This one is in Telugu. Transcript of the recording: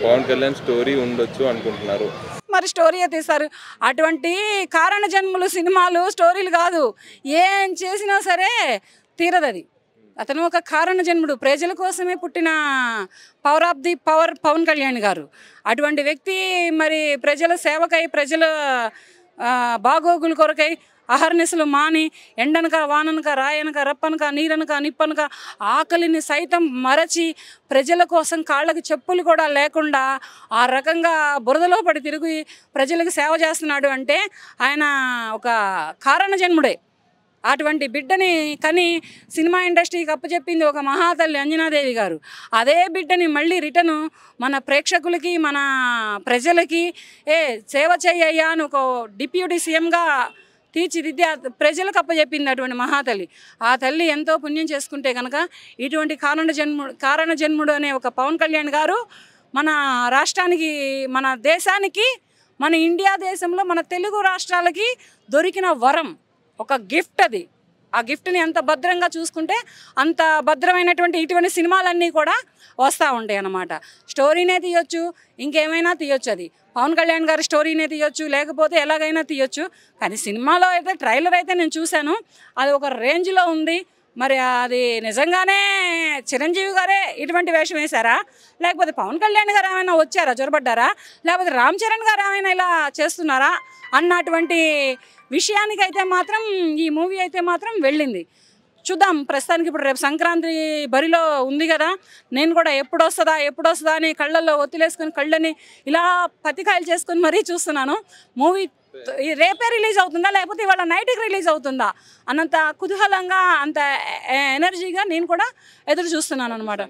పవన్ కళ్యాణ్ స్టోరీ ఉండొచ్చు అనుకుంటున్నారు? మరి స్టోరీ తీస్తారు. అటువంటి కారణ జన్మలు సినిమాలు స్టోరీలు కాదు, ఏం చేసినా సరే తీరదది. అతను ఒక కారణ జన్ముడు, ప్రజల కోసమే పుట్టిన power of the power Pawan Kalyan garu. అటువంటి వ్యక్తి మరి ప్రజల సేవకై, ప్రజల బాగోగుల కొరకై అహర్నిశలు మాని ఎండనక వాననక రాయనక రప్పనక నీరనక నిప్పనక ఆకలిని సైతం మరచి ప్రజల కోసం కాళ్ళకి చెప్పులు కూడా లేకుండా ఆ రకంగా బురదలో పడి తిరిగి ప్రజలకు సేవ చేస్తున్నాడు అంటే ఆయన ఒక కారణ జన్ముడే. అటువంటి బిడ్డని కని సినిమా ఇండస్ట్రీకి అప్పచెప్పింది ఒక మహాతల్లి అంజనాదేవి గారు. అదే బిడ్డని మళ్ళీ రిటర్ను మన ప్రేక్షకులకి, మన ప్రజలకి సేవ చెయ్యయ్యా అని ఒక డిప్యూటీ సీఎంగా తీర్చిదిద్ది ప్రజలకు అప్పచెప్పింది అటువంటి మహాతల్లి. ఆ తల్లి ఎంతో పుణ్యం చేసుకుంటే కనుక ఇటువంటి కారణ జన్ముడు అనే ఒక పవన్ కళ్యాణ్ గారు మన రాష్ట్రానికి, మన దేశానికి, మన ఇండియా దేశంలో మన తెలుగు రాష్ట్రాలకి దొరికిన వరం, ఒక గిఫ్ట్ అది. ఆ గిఫ్ట్ని ఎంత భద్రంగా చూసుకుంటే అంత భద్రమైనటువంటి ఇటువంటి సినిమాలన్నీ కూడా వస్తూ ఉంటాయి అన్నమాట. స్టోరీనే తీయొచ్చు, ఇంకేమైనా తీయొచ్చు. అది పవన్ కళ్యాణ్ గారి స్టోరీనే తీయొచ్చు, లేకపోతే ఎలాగైనా తీయొచ్చు. కానీ సినిమాలో అయితే ట్రైలర్ అయితే నేను చూశాను, అది ఒక రేంజ్లో ఉంది. మరి అది నిజంగానే చిరంజీవి గారే ఇటువంటి వేషం వేశారా, లేకపోతే పవన్ కళ్యాణ్ గారు ఏమైనా వచ్చారా, జొరబడ్డారా, లేకపోతే రామ్ చరణ్ గారు ఏమైనా ఇలా చేస్తున్నారా అన్నటువంటి విషయానికైతే మాత్రం ఈ మూవీ అయితే మాత్రం వెళ్ళింది. చూద్దాం. ప్రస్తుతానికి ఇప్పుడు రేపు సంక్రాంతి బరిలో ఉంది కదా, నేను కూడా ఎప్పుడు వస్తుందా అని కళ్ళల్లో ఒత్తిలేసుకొని కళ్ళని ఇలా పతికాయలు చేసుకొని మరీ చూస్తున్నాను. మూవీ రేపే రిలీజ్ అవుతుందా, లేకపోతే ఇవాళ నైట్కి రిలీజ్ అవుతుందా అన్నంత కుతూహలంగా, అంత ఎనర్జీగా నేను కూడా ఎదురు చూస్తున్నాను అనమాట.